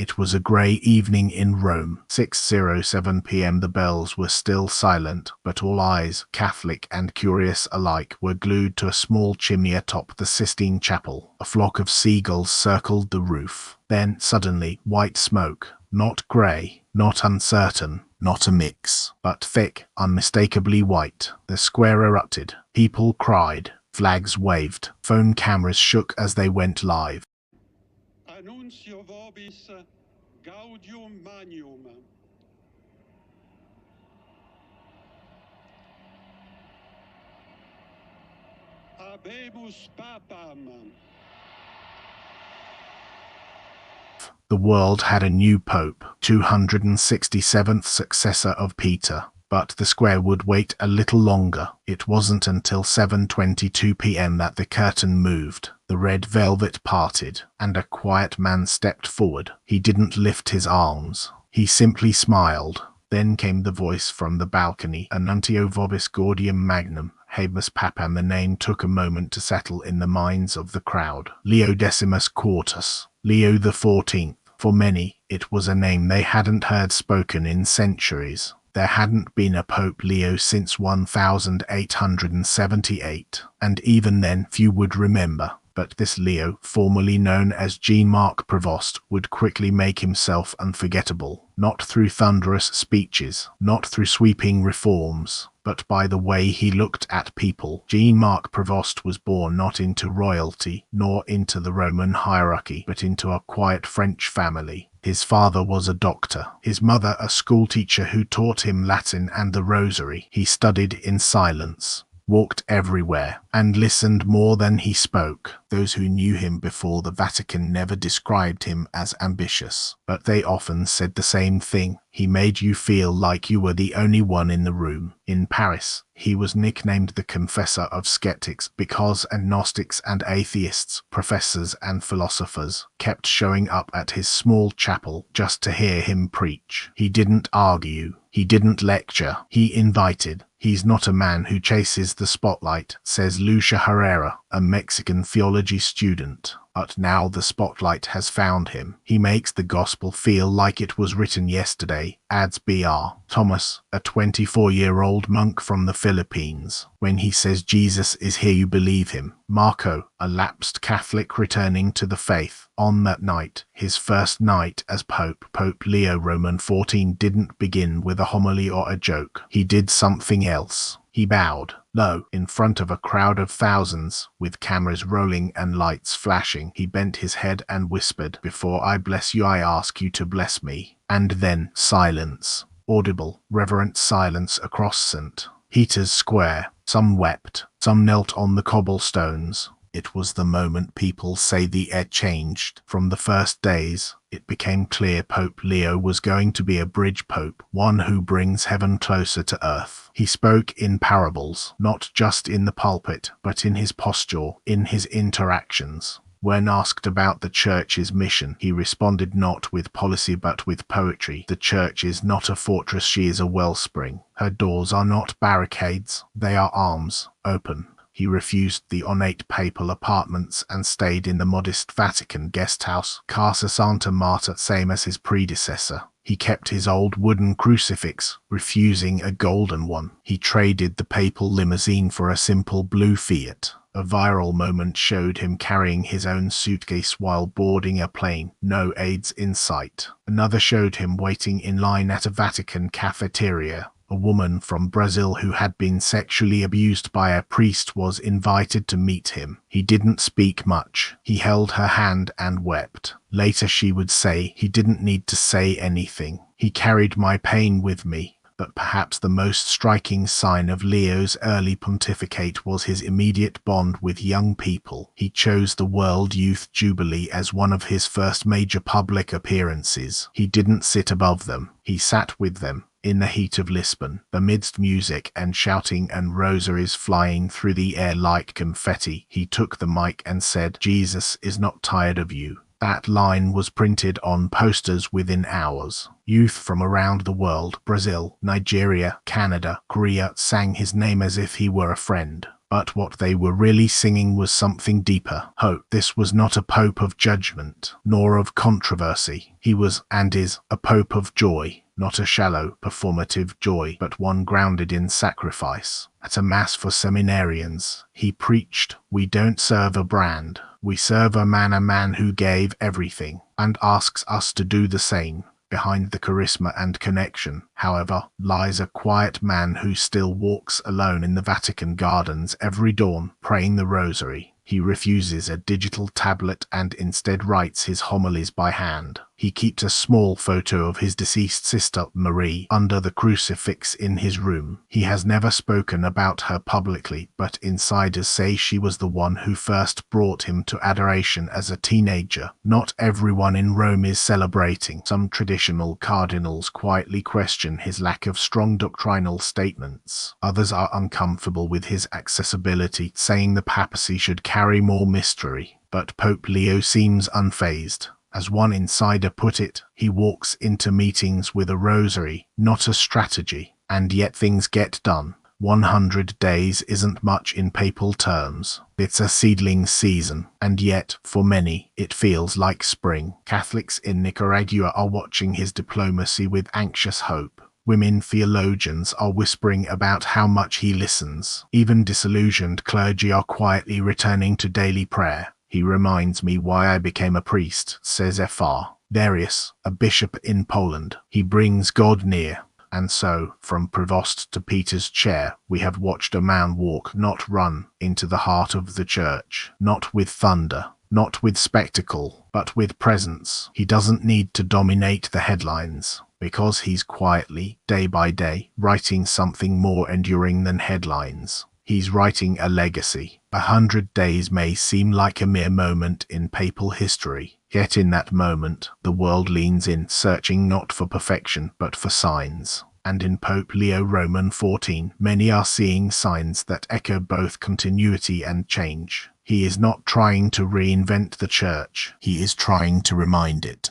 It was a grey evening in Rome. 6:07 p.m. The bells were still silent, but all eyes, Catholic and curious alike, were glued to a small chimney atop the Sistine Chapel. A flock of seagulls circled the roof. Then, suddenly, white smoke. Not grey, not uncertain, not a mix, but thick, unmistakably white. The square erupted. People cried. Flags waved. Phone cameras shook as they went live. Annuncio vobis gaudium magnum. Habemus papam. The world had a new pope, 267th successor of Peter. But the square would wait a little longer. It wasn't until 7:22 p.m. that the curtain moved. The red velvet parted, and a quiet man stepped forward. He didn't lift his arms. He simply smiled. Then came the voice from the balcony, Annuncio vobis gaudium magnum. Habemus papam. The name took a moment to settle in the minds of the crowd. Leo Decimus Quartus. Leo XIV. For many, it was a name they hadn't heard spoken in centuries. There hadn't been a Pope Leo since 1878, and even then few would remember. But this Leo, formerly known as Jean-Marc Prevost, would quickly make himself unforgettable, not through thunderous speeches, not through sweeping reforms, but by the way he looked at people. Jean-Marc Prevost was born not into royalty, nor into the Roman hierarchy, but into a quiet French family. His father was a doctor, his mother a schoolteacher who taught him Latin and the Rosary. He studied in silence, walked everywhere, and listened more than he spoke. Those who knew him before the Vatican never described him as ambitious, but they often said the same thing. He made you feel like you were the only one in the room. In Paris, he was nicknamed the confessor of skeptics because agnostics and atheists, professors and philosophers, kept showing up at his small chapel just to hear him preach. He didn't argue. He didn't lecture. He invited. He's not a man who chases the spotlight, says Lucia Herrera, a Mexican theology student. But now the spotlight has found him. He makes the gospel feel like it was written yesterday, adds Br. Thomas, a 24-year-old monk from the Philippines. When he says Jesus is here, you believe him. Marco, a lapsed Catholic returning to the faith. On that night, his first night as Pope, Pope Leo XIV didn't begin with a homily or a joke. He did something else. He bowed low in front of a crowd of thousands, with cameras rolling and lights flashing. He bent his head and whispered, "Before I bless you, I ask you to bless me." And then silence. Audible, reverent silence across St. Peter's Square. Some wept, some knelt on the cobblestones. It was the moment people say the air changed. From the first days, it became clear Pope Leo was going to be a bridge pope, one who brings heaven closer to earth. He spoke in parables, not just in the pulpit, but in his posture, in his interactions. When asked about the church's mission, he responded not with policy but with poetry. The church is not a fortress, she is a wellspring. Her doors are not barricades, they are arms, open. He refused the ornate papal apartments and stayed in the modest Vatican guest house, Casa Santa Marta, same as his predecessor. He kept his old wooden crucifix, refusing a golden one. He traded the papal limousine for a simple blue Fiat. A viral moment showed him carrying his own suitcase while boarding a plane, no aides in sight. Another showed him waiting in line at a Vatican cafeteria. A woman from Brazil who had been sexually abused by a priest was invited to meet him. He didn't speak much. He held her hand and wept. Later she would say, "He didn't need to say anything. He carried my pain with me." But perhaps the most striking sign of Leo's early pontificate was his immediate bond with young people. He chose the World Youth Jubilee as one of his first major public appearances. He didn't sit above them. He sat with them. In the heat of Lisbon, amidst music and shouting and rosaries flying through the air like confetti, he took the mic and said, "Jesus is not tired of you." That line was printed on posters within hours. Youth from around the world, Brazil, Nigeria, Canada, Korea, sang his name as if he were a friend. But what they were really singing was something deeper. Hope. This was not a pope of judgment, nor of controversy. He was, and is, a pope of joy. Not a shallow, performative joy, but one grounded in sacrifice. At a mass for seminarians, he preached, "We don't serve a brand. We serve a man who gave everything, and asks us to do the same." Behind the charisma and connection, however, lies a quiet man who still walks alone in the Vatican gardens every dawn, praying the rosary. He refuses a digital tablet and instead writes his homilies by hand. He keeps a small photo of his deceased sister, Marie, under the crucifix in his room. He has never spoken about her publicly, but insiders say she was the one who first brought him to adoration as a teenager. Not everyone in Rome is celebrating. Some traditional cardinals quietly question his lack of strong doctrinal statements. Others are uncomfortable with his accessibility, saying the papacy should carry more mystery. But Pope Leo seems unfazed. As one insider put it, he walks into meetings with a rosary, not a strategy, and yet things get done. 100 days isn't much in papal terms. It's a seedling season, and yet, for many, it feels like spring. Catholics in Nicaragua are watching his diplomacy with anxious hope. Women theologians are whispering about how much he listens. Even disillusioned clergy are quietly returning to daily prayer. "He reminds me why I became a priest," says Fr. Darius, a bishop in Poland. "He brings God near." And so, from Prevost to Peter's chair, we have watched a man walk, not run, into the heart of the church. Not with thunder, not with spectacle, but with presence. He doesn't need to dominate the headlines, because he's quietly, day by day, writing something more enduring than headlines. He's writing a legacy. 100 days may seem like a mere moment in papal history, yet in that moment, the world leans in, searching not for perfection, but for signs. And in Pope Leo XIV, many are seeing signs that echo both continuity and change. He is not trying to reinvent the church. He is trying to remind it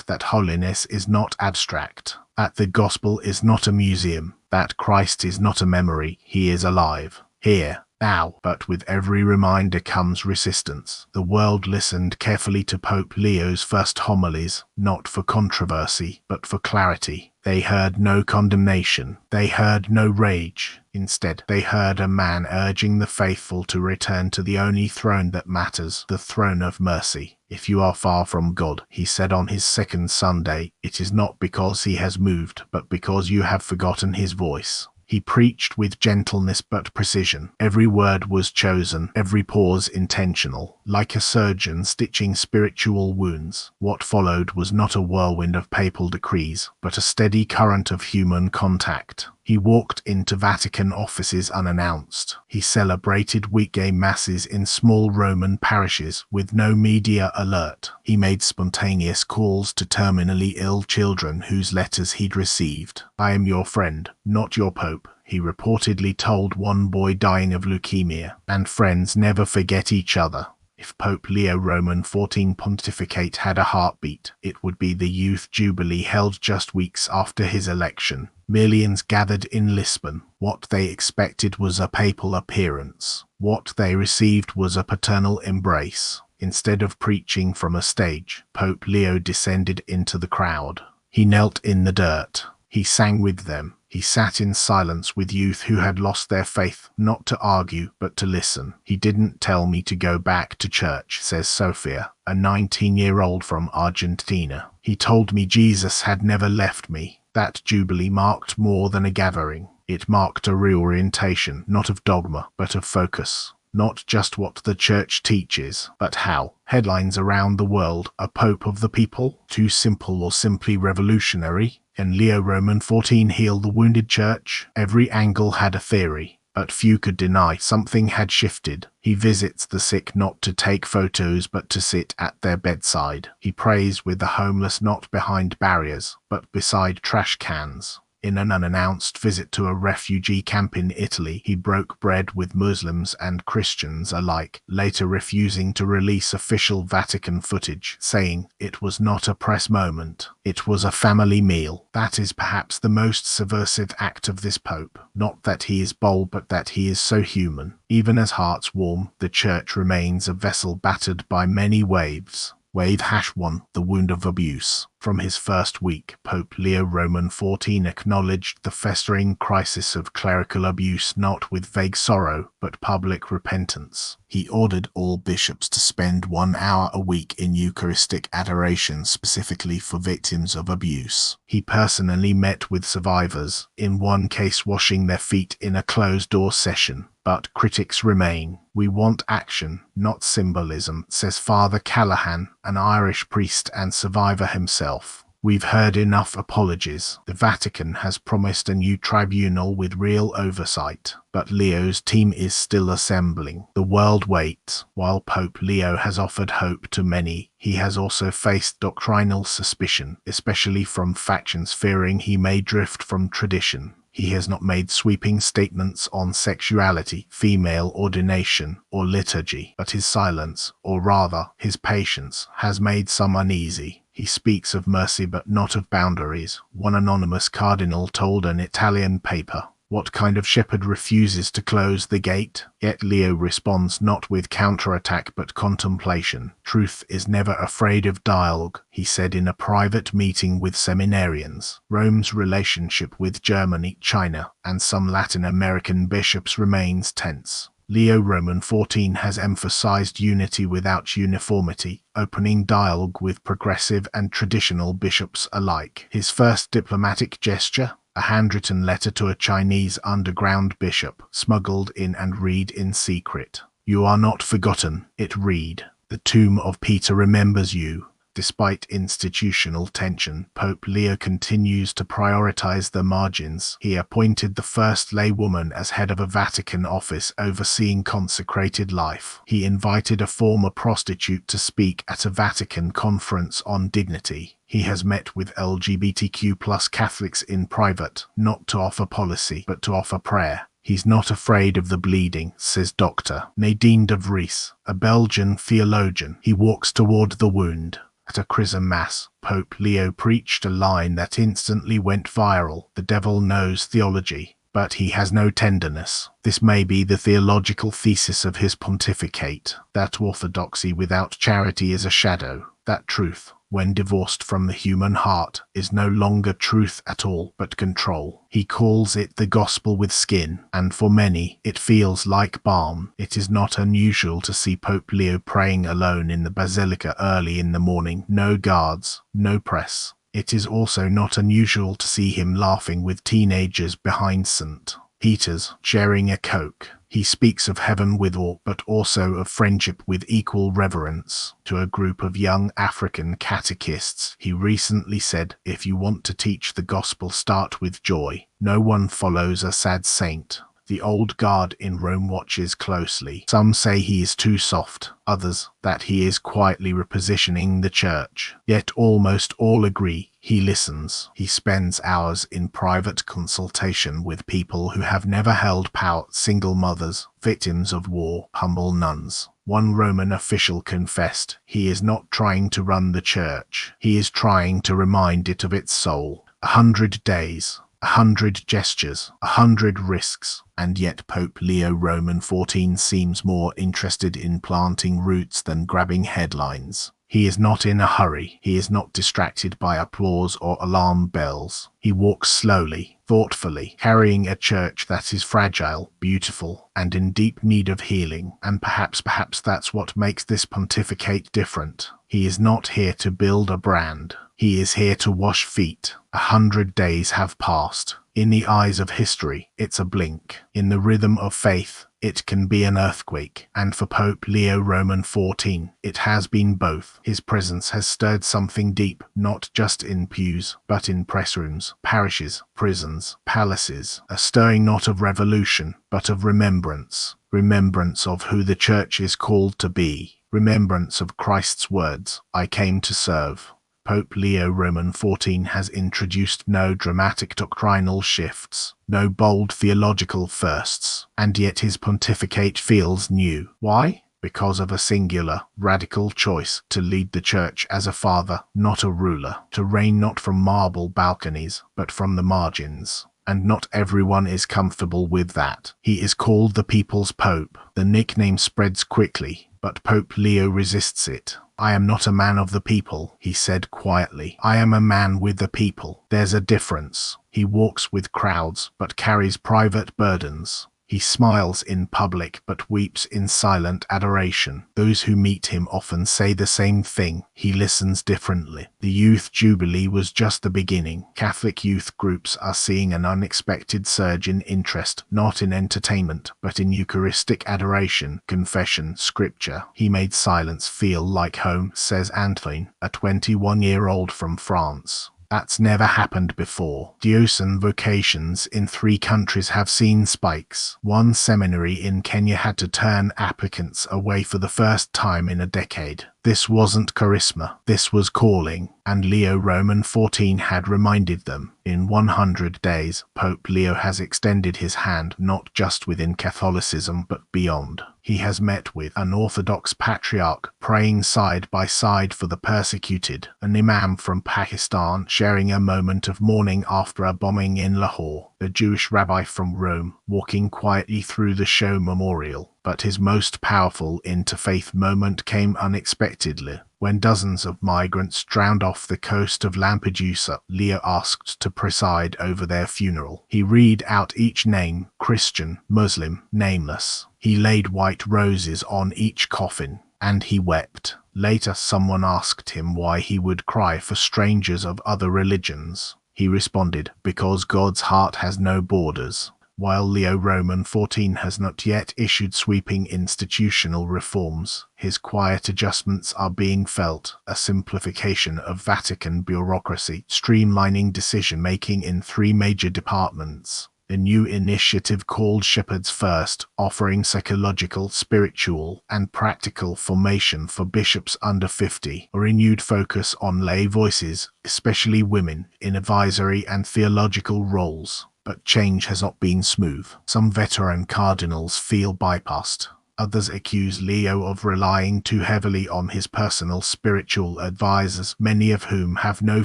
that holiness is not abstract, that the gospel is not a museum, that Christ is not a memory, he is alive, here, now. But with every reminder comes resistance. The world listened carefully to Pope Leo's first homilies, not for controversy, but for clarity. They heard no condemnation. They heard no rage. Instead, they heard a man urging the faithful to return to the only throne that matters, the throne of mercy. "If you are far from God," he said on his second Sunday, "it is not because he has moved, but because you have forgotten his voice." He preached with gentleness but precision. Every word was chosen, every pause intentional, like a surgeon stitching spiritual wounds. What followed was not a whirlwind of papal decrees, but a steady current of human contact. He walked into Vatican offices unannounced. He celebrated weekday masses in small Roman parishes with no media alert. He made spontaneous calls to terminally ill children whose letters he'd received. "I am your friend, not your pope," he reportedly told one boy dying of leukemia. And friends never forget each other. If Pope Leo XIV pontificate had a heartbeat, it would be the Youth Jubilee held just weeks after his election. Millions gathered in Lisbon. What they expected was a papal appearance. What they received was a paternal embrace. Instead of preaching from a stage, Pope Leo descended into the crowd. He knelt in the dirt. He sang with them. He sat in silence with youth who had lost their faith, not to argue, but to listen. "He didn't tell me to go back to church," says Sofia, a 19-year-old from Argentina. "He told me Jesus had never left me." That jubilee marked more than a gathering. It marked a reorientation, not of dogma, but of focus. Not just what the church teaches, but how. Headlines around the world: "A Pope of the People? Too simple or simply revolutionary?" And Leo XIV healed the wounded church. Every angle had a theory, but few could deny something had shifted. He visits the sick not to take photos but to sit at their bedside. He prays with the homeless not behind barriers, but beside trash cans. In an unannounced visit to a refugee camp in Italy, he broke bread with Muslims and Christians alike, later refusing to release official Vatican footage, saying, "It was not a press moment. It was a family meal." That is perhaps the most subversive act of this Pope. Not that he is bold, but that he is so human. Even as hearts warm, the Church remains a vessel battered by many waves. Wave #1, the wound of abuse. From his first week, Pope Leo XIV acknowledged the festering crisis of clerical abuse not with vague sorrow, but public repentance. He ordered all bishops to spend 1 hour a week in Eucharistic adoration specifically for victims of abuse. He personally met with survivors, in one case washing their feet in a closed-door session. But critics remain. "We want action, not symbolism," says Father Callahan, an Irish priest and survivor himself. "We've heard enough apologies. The Vatican has promised a new tribunal with real oversight, but Leo's team is still assembling. The world waits." While Pope Leo has offered hope to many, he has also faced doctrinal suspicion, especially from factions fearing he may drift from tradition. He has not made sweeping statements on sexuality, female ordination, or liturgy, but his silence, or rather, his patience, has made some uneasy. He speaks of mercy but not of boundaries, one anonymous cardinal told an Italian paper. What kind of shepherd refuses to close the gate? Yet Leo responds not with counterattack but contemplation. "Truth is never afraid of dialogue," he said in a private meeting with seminarians. Rome's relationship with Germany, China, and some Latin American bishops remains tense. Leo XIV has emphasized unity without uniformity, opening dialogue with progressive and traditional bishops alike. His first diplomatic gesture? A handwritten letter to a Chinese underground bishop, smuggled in and read in secret. "You are not forgotten," it read. "The tomb of Peter remembers you." Despite institutional tension, Pope Leo continues to prioritize the margins. He appointed the first laywoman as head of a Vatican office overseeing consecrated life. He invited a former prostitute to speak at a Vatican conference on dignity. He has met with LGBTQ+ Catholics in private, not to offer policy, but to offer prayer. "He's not afraid of the bleeding," says Dr. Nadine de Vries, a Belgian theologian. "He walks toward the wound." At a chrism mass, Pope Leo preached a line that instantly went viral: "The devil knows theology, but he has no tenderness." This may be the theological thesis of his pontificate, that orthodoxy without charity is a shadow, that truth, when divorced from the human heart, is no longer truth at all, but control. He calls it the gospel with skin, and for many, it feels like balm. It is not unusual to see Pope Leo praying alone in the basilica early in the morning, no guards, no press. It is also not unusual to see him laughing with teenagers behind St. Peter's, sharing a Coke. He speaks of heaven with awe, but also of friendship with equal reverence. To a group of young African catechists, he recently said, "If you want to teach the gospel, start with joy. No one follows a sad saint." The old guard in Rome watches closely. Some say he is too soft, others that he is quietly repositioning the church. Yet almost all agree he listens. He spends hours in private consultation with people who have never held power: single mothers, victims of war, humble nuns. One Roman official confessed, he is not trying to run the church. He is trying to remind it of its soul. 100 days. 100 gestures, 100 risks, and yet Pope Leo XIV seems more interested in planting roots than grabbing headlines. He is not in a hurry. He is not distracted by applause or alarm bells. He walks slowly, thoughtfully, carrying a church that is fragile, beautiful, and in deep need of healing. And perhaps that's what makes this pontificate different. He is not here to build a brand. He is here to wash feet. 100 days have passed. In the eyes of history, it's a blink. In the rhythm of faith, it can be an earthquake. And for Pope Leo XIV, it has been both. His presence has stirred something deep, not just in pews, but in press rooms, parishes, prisons, palaces. A stirring not of revolution, but of remembrance. Remembrance of who the church is called to be. Remembrance of Christ's words, "I came to serve." Pope Leo Roman XIV has introduced no dramatic doctrinal shifts, no bold theological firsts, and yet his pontificate feels new. Why? Because of a singular, radical choice to lead the Church as a father, not a ruler, to reign not from marble balconies, but from the margins. And not everyone is comfortable with that. He is called the People's Pope. The nickname spreads quickly, but Pope Leo resists it. "I am not a man of the people," he said quietly. "I am a man with the people. There's a difference." He walks with crowds, but carries private burdens. He smiles in public but weeps in silent adoration. Those who meet him often say the same thing. He listens differently. The Youth Jubilee was just the beginning. Catholic youth groups are seeing an unexpected surge in interest, not in entertainment, but in Eucharistic adoration, confession, scripture. He made silence feel like home, says Antoine, a 21-year-old from France. That's never happened before. Diocesan vocations in 3 countries have seen spikes. One seminary in Kenya had to turn applicants away for the first time in a decade. This wasn't charisma, this was calling, and Leo Roman XIV had reminded them. In 100 days, Pope Leo has extended his hand not just within Catholicism but beyond. He has met with an Orthodox patriarch praying side by side for the persecuted, an imam from Pakistan sharing a moment of mourning after a bombing in Lahore, a Jewish rabbi from Rome walking quietly through the show memorial. But his most powerful interfaith moment came unexpectedly. When dozens of migrants drowned off the coast of Lampedusa, Leo asked to preside over their funeral. He read out each name, Christian, Muslim, nameless. He laid white roses on each coffin, and he wept. Later, someone asked him why he would cry for strangers of other religions. He responded, "Because God's heart has no borders." While Leo Roman XIV has not yet issued sweeping institutional reforms, his quiet adjustments are being felt: a simplification of Vatican bureaucracy, streamlining decision-making in 3 major departments, a new initiative called Shepherds First, offering psychological, spiritual, and practical formation for bishops under 50, a renewed focus on lay voices, especially women, in advisory and theological roles. But change has not been smooth. Some veteran cardinals feel bypassed. Others accuse Leo of relying too heavily on his personal spiritual advisors, many of whom have no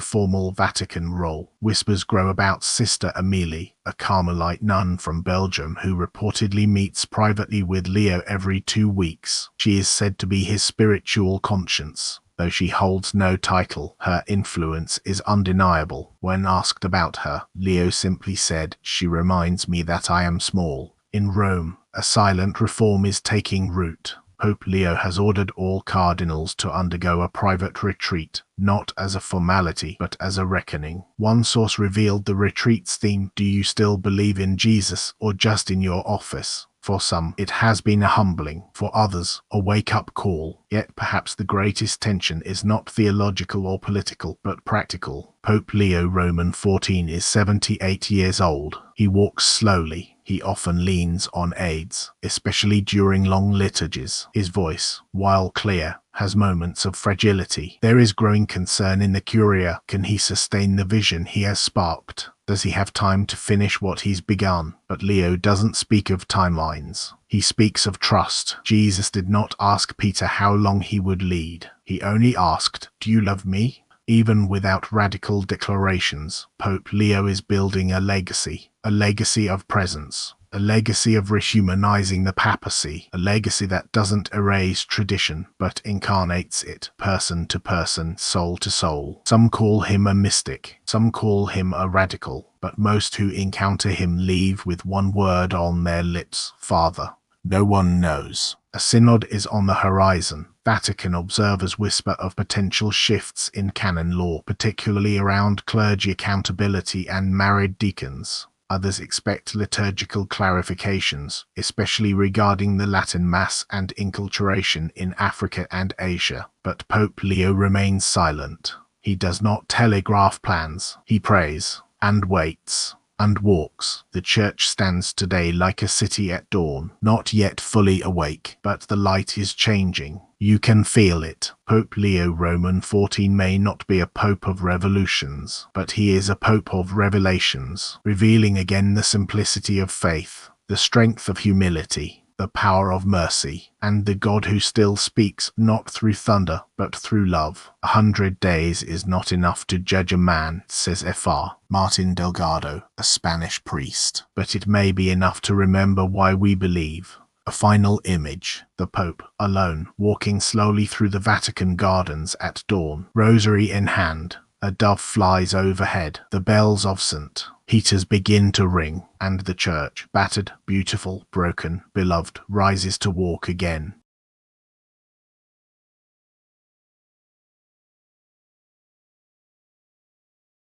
formal Vatican role. Whispers grow about Sister Amélie, a Carmelite nun from Belgium who reportedly meets privately with Leo every 2 weeks. She is said to be his spiritual conscience. Though she holds no title, her influence is undeniable. When asked about her, Leo simply said, "She reminds me that I am small." In Rome, a silent reform is taking root. Pope Leo has ordered all cardinals to undergo a private retreat, not as a formality, but as a reckoning. One source revealed the retreat's theme: "Do you still believe in Jesus, or just in your office?" For some, it has been a humbling. For others, a wake-up call. Yet perhaps the greatest tension is not theological or political, but practical. Pope Leo Roman XIV is 78 years old. He walks slowly. He often leans on aids, especially during long liturgies. His voice, while clear, has moments of fragility. There is growing concern in the Curia. Can he sustain the vision he has sparked? Does he have time to finish what he's begun? But Leo doesn't speak of timelines. He speaks of trust. Jesus did not ask Peter how long he would lead. He only asked, "Do you love me?" Even without radical declarations, Pope Leo is building a legacy of presence, a legacy of rehumanizing the papacy, a legacy that doesn't erase tradition, but incarnates it, person to person, soul to soul. Some call him a mystic, some call him a radical, but most who encounter him leave with one word on their lips: Father. No one knows. A synod is on the horizon. Vatican observers whisper of potential shifts in canon law, particularly around clergy accountability and married deacons. Others expect liturgical clarifications, especially regarding the Latin Mass and inculturation in Africa and Asia. But Pope Leo remains silent. He does not telegraph plans. He prays, and waits, and walks. The Church stands today like a city at dawn, not yet fully awake, but the light is changing. You can feel it. Pope Leo Roman XIV may not be a pope of revolutions, but he is a pope of revelations, revealing again the simplicity of faith, the strength of humility, the power of mercy, and the God who still speaks not through thunder, but through love. 100 days is not enough to judge a man, says Fr. Martin Delgado, a Spanish priest, but it may be enough to remember why we believe. A final image, the Pope, alone, walking slowly through the Vatican gardens at dawn, rosary in hand. A dove flies overhead, the bells of St. Peter's begin to ring, and the church, battered, beautiful, broken, beloved, rises to walk again.